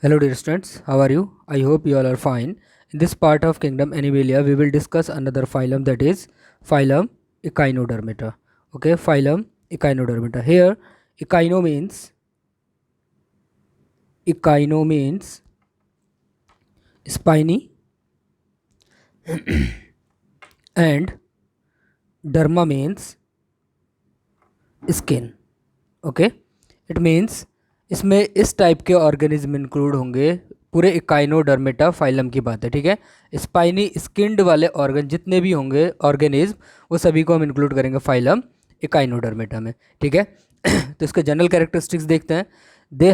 Hello dear students, how are you? I hope you all are fine. In this part of Kingdom Animalia, we will discuss another phylum, that is phylum Echinodermata. Okay, phylum Echinodermata. Here, echino means spiny and derma means skin. Okay, it means इसमें इस type के organism include होंगे। पूरे Echinodermata phylum की बात है, ठीक है। स्पाइनी स्किन्ड वाले ऑर्गन जितने भी होंगे ऑर्गेनिज्म, वो सभी को हम इंक्लूड करेंगे फाइलम इकाइनोडर्मेटा में, ठीक है। तो इसके जनरल कैरेक्टरिस्टिक्स देखते हैं। They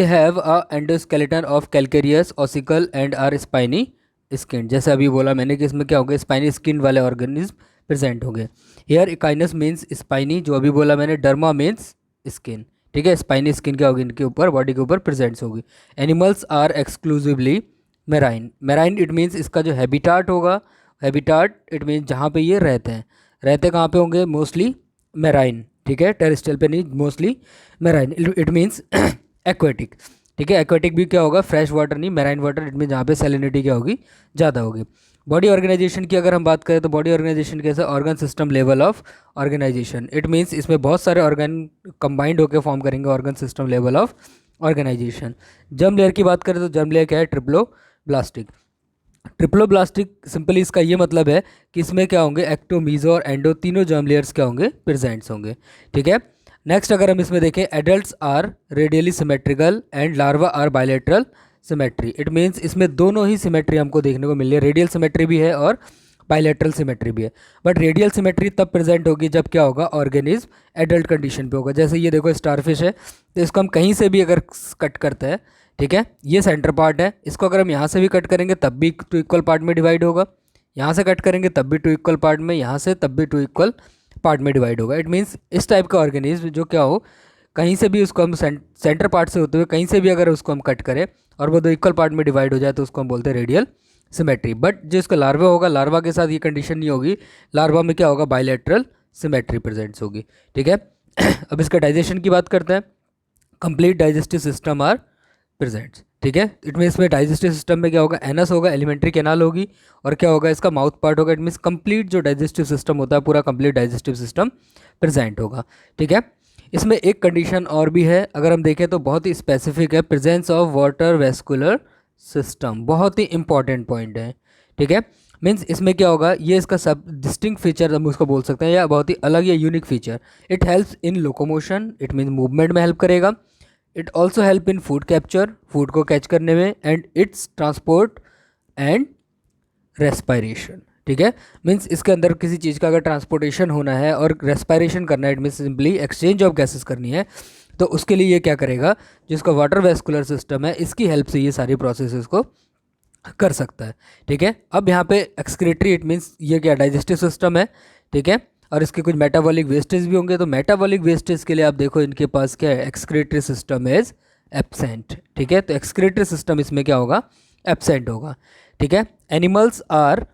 have a endoskeleton of calcareous ossicle and are spiny skin. जैसे अभी बोला मैंने कि इसमें क्या होगा, स्पाइनी स्किन वाले ऑर्गेनिज्म प्रेजेंट होंगे। हेयर इकाइनस मीन्स स्पाइनी, जो अभी बोला मैंने। डर्मा मीन्स स्किन, ठीक है। स्पाइनी स्किन क्या होगी, इनके ऊपर बॉडी के ऊपर प्रेजेंट्स होगी। Animals are exclusively marine. Marine it means इसका जो हैबिटाट होगा, हैबिटाट इट मीन्स जहाँ पे ये रहते हैं। रहते कहाँ पे होंगे, मोस्टली मेराइन, ठीक है। टेरेस्ट्रियल पे नहीं, mostly marine. It means aquatic, ठीक है। एक्वेटिक भी क्या होगा, फ्रेश वाटर नहीं, मेराइन वाटर। इट मीन जहाँ पे सैलिनिटी क्या होगी, ज़्यादा होगी। बॉडी ऑर्गेनाइजेशन की अगर हम बात करें तो बॉडी ऑर्गेनाइजेशन कैसे, organ system level of organisation. It means इसमें बहुत सारे ऑर्गन कंबाइंड होकर फॉर्म करेंगे organ system level of organisation. Germ layer की बात करें तो जर्म लेयर क्या है, ट्रिप्लोब्लास्टिक। ट्रिप्लोब्लास्टिक सिंपली इसका ये मतलब है कि इसमें क्या होंगे, एक्टो, मीजो और एंडो तीनों जर्म लेयर्स क्या होंगे, प्रेजेंट्स होंगे, ठीक है। नेक्स्ट अगर हम इसमें देखें, adults are radially symmetrical and larva are bilateral symmetry. It means इसमें दोनों ही सिमेट्री हमको देखने को मिल रही है, रेडियल सिमेट्री भी है और बायलैटरल सिमेट्री भी है। बट रेडियल सिमेट्री तब प्रेजेंट होगी जब क्या होगा, ऑर्गेनिज्म एडल्ट कंडीशन पे होगा। जैसे ये देखो स्टारफिश है, तो इसको हम कहीं से भी अगर कट करते हैं, ठीक है, ये सेंटर पार्ट है, इसको अगर हम यहाँ से भी कट करेंगे तब भी टू इक्वल पार्ट में डिवाइड होगा, यहाँ से कट करेंगे तब भी टू इक्वल पार्ट में, यहाँ से तब भी टू इक्वल पार्ट में डिवाइड होगा। इट मीन्स इस टाइप का ऑर्गेनिज्म जो क्या हो, कहीं से भी उसको हम सेंटर पार्ट से होते हुए कहीं से भी अगर उसको हम कट करें और वो दो इक्वल पार्ट में डिवाइड हो जाए तो उसको हम बोलते हैं रेडियल सिमेट्री। बट जो इसका लार्वा होगा, लार्वा के साथ ये कंडीशन नहीं होगी। लार्वा में क्या होगा, बायलैटरल सिमेट्री प्रेजेंट्स होगी, ठीक है। अब इसका डाइजेशन की बात करते हैं। Complete digestive system are presents, ठीक है। इट मीन्स में डाइजेस्टिव सिस्टम में क्या होगा, एनस होगा, एलिमेंट्री कैनाल होगी और क्या होगा, इसका माउथ पार्ट होगा। इट मीन्स कंप्लीट जो डाइजेस्टिव सिस्टम होता है, पूरा कंप्लीट डाइजेस्टिव सिस्टम प्रेजेंट होगा, ठीक है। इसमें एक कंडीशन और भी है, अगर हम देखें तो बहुत ही स्पेसिफिक है, presence of water vascular system. बहुत ही इंपॉर्टेंट पॉइंट है, ठीक है। मीन्स इसमें क्या होगा, ये इसका सब डिस्टिंक्ट फीचर हम उसको बोल सकते हैं, या बहुत ही अलग या unique feature. It helps in locomotion, it means movement में हेल्प करेगा। It also help in food capture, food को कैच करने में, and it's transport and respiration, ठीक है। मीन्स इसके अंदर किसी चीज़ का अगर ट्रांसपोर्टेशन होना है और रेस्पायरेशन करना है, it means simply exchange of gases करनी है, तो उसके लिए ये क्या करेगा, जिसका वाटर वेस्कुलर सिस्टम है, इसकी हेल्प से ये सारी प्रोसेसेस को कर सकता है, ठीक है। अब यहाँ पे एक्सक्रीटरी, इट मीन्स ये क्या, डाइजेस्टिव सिस्टम है, ठीक है। और इसके कुछ मेटाबॉलिक वेस्टेज भी होंगे, तो मेटाबॉलिक वेस्टेज के लिए आप देखो इनके पास क्या है, एक्सक्रीटरी सिस्टम इज एब्सेंट, ठीक है। तो एक्सक्रीटरी सिस्टम इसमें क्या होगा, एब्सेंट होगा, ठीक है। Animals are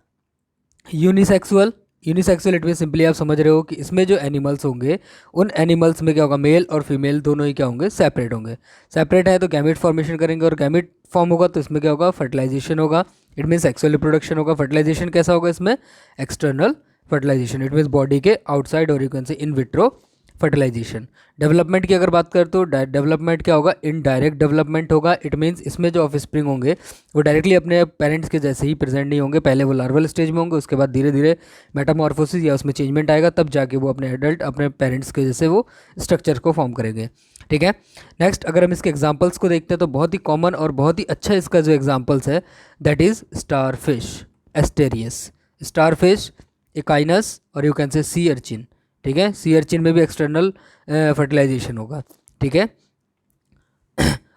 unisexual. Unisexual it mean simply आप समझ रहे हो कि इसमें जो एनिमल्स होंगे, उन एनिमल्स में क्या होगा, मेल और फीमेल दोनों ही क्या होंगे, सेपरेट होंगे। सेपरेट है तो गैमेट फॉर्मेशन करेंगे, और गैमेट फॉर्म होगा तो इसमें क्या होगा, फर्टिलाइजेशन होगा। इट मीन सेक्सुअल रिप्रोडक्शन होगा। फर्टिलाइजेशन कैसा होगा इसमें, external fertilisation, it means body के आउटसाइड, और you can say in vitro fertilisation. Development की अगर बात करें तो डेवलपमेंट क्या होगा, इनडायरेक्ट डेवलपमेंट होगा। इट मीन्स इसमें जो ऑफस्प्रिंग होंगे वो डायरेक्टली अपने पेरेंट्स के जैसे ही प्रेजेंट नहीं होंगे। पहले वो लार्वल स्टेज में होंगे, उसके बाद धीरे धीरे मेटामॉर्फोसिस या उसमें चेंजमेंट आएगा, तब जाके वो अपने एडल्ट अपने पेरेंट्स के जैसे वो स्ट्रक्चर को फॉर्म करेंगे, ठीक है। नेक्स्ट अगर हम इसके एग्जाम्पल्स को देखते हैं तो बहुत ही कॉमन और बहुत ही अच्छा इसका जो एग्जाम्पल्स है, that is starfish, Asterias, starfish, Echinus और you can say sea urchin, ठीक है। सी अर्चिन में भी एक्सटर्नल फर्टिलाइजेशन होगा, ठीक है।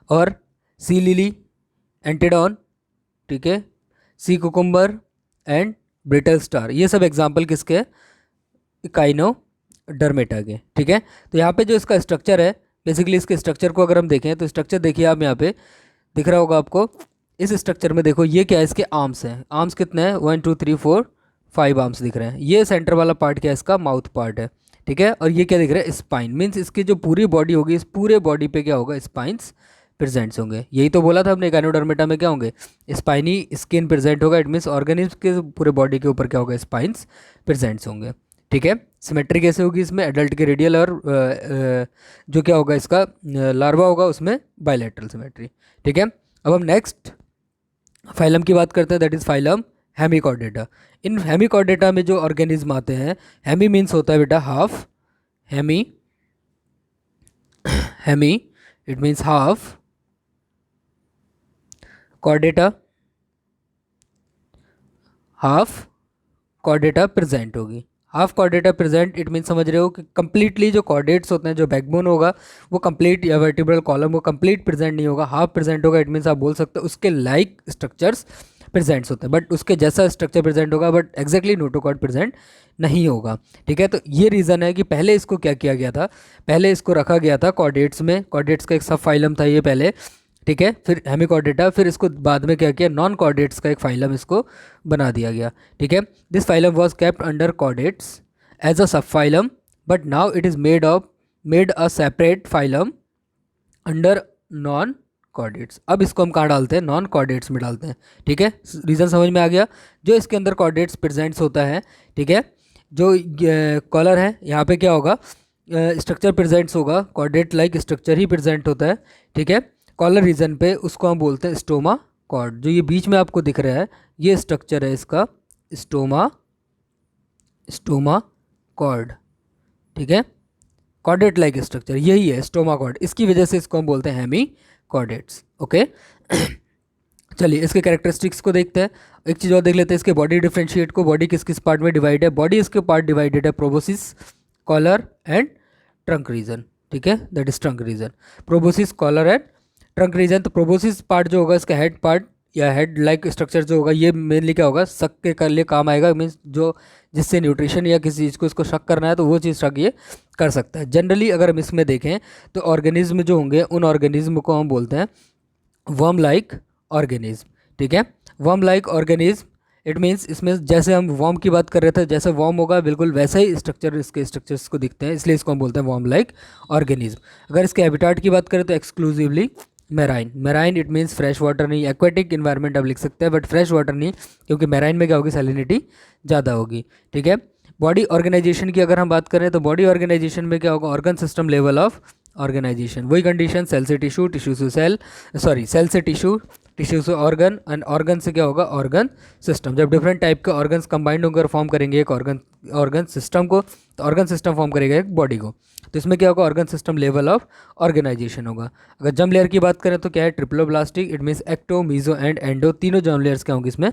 और सी लिली, एंटेडॉन, ठीक है, sea cucumber and brittle star, ये सब एग्जाम्पल किसके हैं, इकाइनोडर्मेटा के, ठीक है। तो यहाँ पे जो इसका स्ट्रक्चर है, बेसिकली इसके स्ट्रक्चर को अगर हम देखें तो स्ट्रक्चर देखिए आप, यहाँ पे दिख रहा होगा आपको। इस स्ट्रक्चर में देखो ये क्या है, इसके आर्म्स हैं। आर्म्स कितने हैं, 1 2 3 4 5 आर्म्स दिख रहे हैं। ये सेंटर वाला पार्ट क्या है, इसका माउथ पार्ट है, ठीक है। और ये क्या दिख रहा है, स्पाइन। मीन्स इसकी जो पूरी बॉडी होगी, इस पूरे बॉडी पे क्या होगा, स्पाइंस प्रेजेंट्स होंगे। यही तो बोला था हमने, गायनोडर्मेटा में क्या होंगे, स्पाइनी स्किन प्रेजेंट होगा, इट मीन्स ऑर्गेनिज्म के पूरे बॉडी के ऊपर क्या होगा, स्पाइंस प्रेजेंट्स होंगे। ठीक है, सिमेट्री कैसे होगी इसमें, एडल्ट के रेडियल और जो क्या होगा इसका लार्वा होगा उसमें बायलैटरल सिमेट्री। ठीक है, अब हम नेक्स्ट फाइलम की बात करते हैं, that is phylum Hemichordata. In Hemichordata में जो ऑर्गेनिज्म आते हैं, हेमी मीन्स होता है बेटा half, hemi hemi it means half, chordata half chordata present होगी। Half chordata present it mean समझ रहे हो कि कंप्लीटली जो कॉर्डेट्स होते हैं, जो बैकबोन होगा वो कंप्लीट, या वर्टिब्रल कॉलम वो कंप्लीट प्रेजेंट नहीं होगा, हाफ प्रेजेंट होगा। इट मीन्स आप बोल सकते हो उसके लाइक स्ट्रक्चर्स प्रेजेंट्स होते हैं, बट उसके जैसा स्ट्रक्चर प्रेजेंट होगा, बट एग्जैक्टली नोटोकॉर्ड प्रेजेंट नहीं होगा। ठीक है, तो ये रीज़न है कि पहले इसको क्या किया गया था, पहले इसको रखा गया था कॉर्डेट्स में, कॉर्डेट्स का एक सब फाइलम था ये पहले। ठीक है, फिर हेमिकॉर्डेटा, फिर इसको बाद में क्या किया, नॉन कॉर्डेट्स का एक फाइलम इसको बना दिया गया। ठीक है, this phylum was kept under chordates as a sub phylum, but now it is made a separate phylum under non chordates. अब इसको हम कहाँ डालते हैं, नॉन कॉर्डेट्स में डालते हैं। ठीक है, रीज़न समझ में आ गया। जो इसके अंदर कॉर्डेट्स प्रेजेंट्स होता है, ठीक है, जो कॉलर है यहाँ पे क्या होगा, स्ट्रक्चर प्रेजेंट्स होगा, कॉर्डेट लाइक स्ट्रक्चर ही प्रेजेंट होता है। ठीक है, कॉलर रीजन पे उसको हम बोलते हैं स्टोमा कॉर्ड। जो ये बीच में आपको दिख रहा है ये स्ट्रक्चर है इसका, स्टोमा कॉर्ड। ठीक है, कॉर्डेट लाइक स्ट्रक्चर यही है स्टोमा कॉर्ड, इसकी वजह से इसको हम बोलते हैं हेमी कॉर्डेट्स। ओके चलिए इसके कैरेक्टरिस्टिक्स को देखते हैं। एक चीज़ और देख लेते हैं इसके बॉडी डिफरेंशिएट को, बॉडी किस किस पार्ट में डिवाइड है। बॉडी इसके पार्ट डिवाइडेड है, proboscis, collar and trunk region. ठीक है, that is trunk region, proboscis, collar and trunk region. तो प्रोबोसिस पार्ट जो होगा इसका हेड पार्ट या हेड लाइक स्ट्रक्चर जो होगा, ये मेनली क्या होगा, शक के कर लिए काम आएगा। मीन्स जो जिससे न्यूट्रिशन या किसी चीज़ को इसको शक करना है तो वो चीज़ शक ये कर सकता है। जनरली अगर हम इसमें देखें तो ऑर्गेनिज्म जो होंगे उन ऑर्गेनिज्म को हम बोलते हैं वर्म लाइक ऑर्गेनिज्म। ठीक है, worm like organism it means इसमें जैसे हम वर्म की बात कर रहे थे, जैसे वर्म होगा बिल्कुल वैसा ही स्ट्रक्चर इसके स्ट्रक्चर्स को दिखते हैं, इसलिए इसको हम बोलते हैं वर्म लाइक ऑर्गेनिज्म। अगर इसके हैबिटेट की बात करें तो exclusively marine, marine it means fresh water नहीं, एक्वेटिक इन्वायरमेंट आप लिख सकते हैं, बट फ्रेश वाटर नहीं, क्योंकि मैराइन में क्या होगी, सैलिनिटी ज़्यादा होगी। ठीक है, बॉडी ऑर्गेनाइजेशन की अगर हम बात करें तो बॉडी ऑर्गेनाइजेशन में क्या होगा, organ system level of organisation, वही कंडीशन, सेल से टिश्यू, टिश्यू से सेल, सॉरी सेल से टिश्यू, टिश्यू से ऑर्गन, एंड ऑर्गन से क्या होगा, ऑर्गन सिस्टम। जब डिफरेंट टाइप के ऑर्गन्स कंबाइंड होकर फॉर्म करेंगे एक ऑर्गन सिस्टम को, तो ऑर्गन सिस्टम फॉर्म करेगा एक बॉडी को। तो इसमें क्या होगा, organ system level of organisation होगा। अगर जर्म लेयर की बात करें तो क्या है, triploblastic, it means ecto, meso and endo, तीनों जर्म लेयर्स क्या होंगी इसमें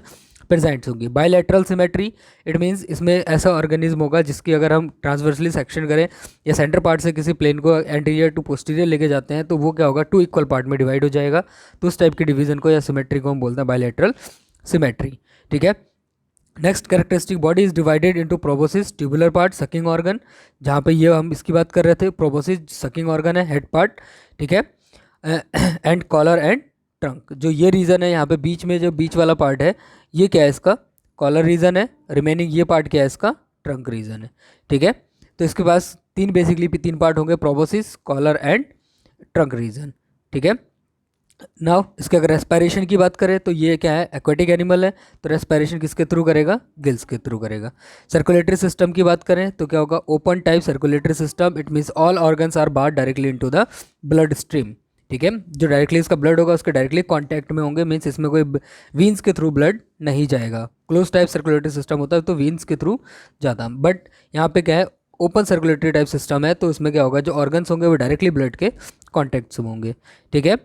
प्रेजेंट होगी। बायलैटरल सिमेट्री इट मीन्स इसमें ऐसा ऑर्गेनिज्म होगा जिसकी अगर हम ट्रांसवर्सली सेक्शन करें या सेंटर पार्ट से किसी प्लेन को एंटीरियर टू पोस्टीरियर लेके जाते हैं तो वो क्या होगा, टू इक्वल पार्ट में डिवाइड हो जाएगा। तो उस टाइप की डिवीजन को या सिमेट्री को हम बोलते हैं बायलैटरल सिमेट्री। ठीक है, next characteristic, body is divided into proboscis, tubular part, sucking organ, जहाँ पे ये हम इसकी बात कर रहे थे, प्रोबोसिस सकिंग ऑर्गन है, हेड पार्ट। ठीक है, एंड कॉलर एंड ट्रंक, जो ये रीजन है यहाँ पे बीच में, जो बीच वाला पार्ट है ये क्या है, इसका कॉलर रीजन है, रिमेनिंग ये पार्ट क्या है, इसका ट्रंक रीजन है। ठीक है, तो इसके पास तीन पार्ट होंगे, proboscis, collar and trunk region. ठीक है, नाउ इसके अगर रेस्पिरेशन की बात करें तो ये क्या है, एक्वेटिक एनिमल है, तो रेस्पिरेशन किसके थ्रू करेगा, गिल्स के थ्रू करेगा। सर्कुलेटरी सिस्टम की बात करें तो क्या होगा, open type circulatory system, it means all organs are bar directly into the blood stream. ठीक है, जो डायरेक्टली इसका ब्लड होगा उसके डायरेक्टली कांटेक्ट में होंगे, मीन्स इसमें कोई वीन्स के थ्रू ब्लड नहीं जाएगा। क्लोज टाइप सर्कुलेटरी सिस्टम होता है तो वीन्स के थ्रू जाता, बट यहाँ पे क्या है, ओपन सर्कुलेटरी टाइप सिस्टम है, तो इसमें क्या होगा, जो ऑर्गन्स होंगे वो डायरेक्टली ब्लड के कॉन्टैक्ट में होंगे। ठीक है,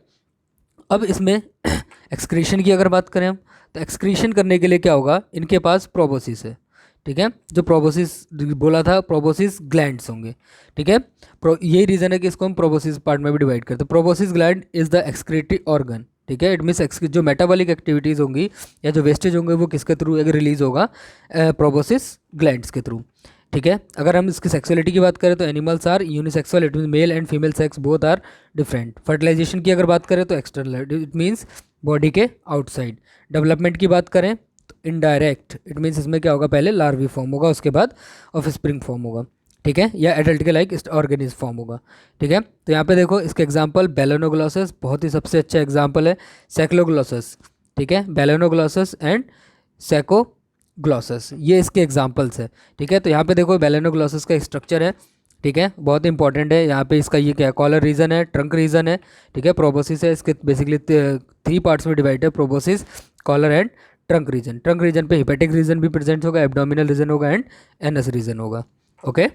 अब इसमें एक्सक्रीशन की अगर बात करें हम तो एक्सक्रीशन करने के लिए क्या होगा, इनके पास प्रोबोसिस है। ठीक है, जो प्रोबोसिस बोला था, प्रोबोसिस ग्लैंड्स होंगे। ठीक है, यही रीज़न है कि इसको हम प्रोबोसिस पार्ट में भी डिवाइड करते हैं। Proboscis gland is the excretory organ. ठीक है, इट मीन्स जो मेटाबॉलिक एक्टिविटीज़ होंगी या जो वेस्टेज होंगे वो किसके थ्रू रिलीज होगा, प्रोबोसिस ग्लैंड्स के थ्रू। ठीक है, अगर हम इसकी सेक्सुअलिटी की बात करें तो animals are unisexual, it mean male and female sex both are different. Fertilisation की अगर बात करें तो एक्सटर्नल, इट मीन्स बॉडी के आउटसाइड। डेवलपमेंट की बात करें तो इनडायरेक्ट, इट मीन्स इसमें क्या होगा, पहले लार्वी फॉर्म होगा उसके बाद ऑफ स्प्रिंग फॉर्म होगा। ठीक है, या एडल्ट के लाइक ऑर्गेनिज्म फॉर्म होगा। ठीक है, तो यहाँ पे देखो इसके एग्जांपल बेलोनोग्लॉसस बहुत ही सबसे अच्छा एग्जांपल है, सेक्लोग्लॉसस। ठीक है, बेलोनोग्लॉसस एंड सेकोग्लॉसस, ये इसके एग्जांपल्स है। ठीक है, तो यहाँ पे देखो बेलोनोग्लॉसस का स्ट्रक्चर है। ठीक है, बहुत इंपॉर्टेंट है। यहाँ पे इसका ये क्या है, कॉलर रीजन है, ट्रंक रीजन है। ठीक है, प्रोबोसिस है, इसके बेसिकली 3 पार्ट्स में डिवाइड है, proboscis, collar and trunk region. Trunk region पे हिपेटिक रीजन भी प्रेजेंट होगा, एब्डोमिनल रीजन होगा एंड एनस रीजन होगा। ओके।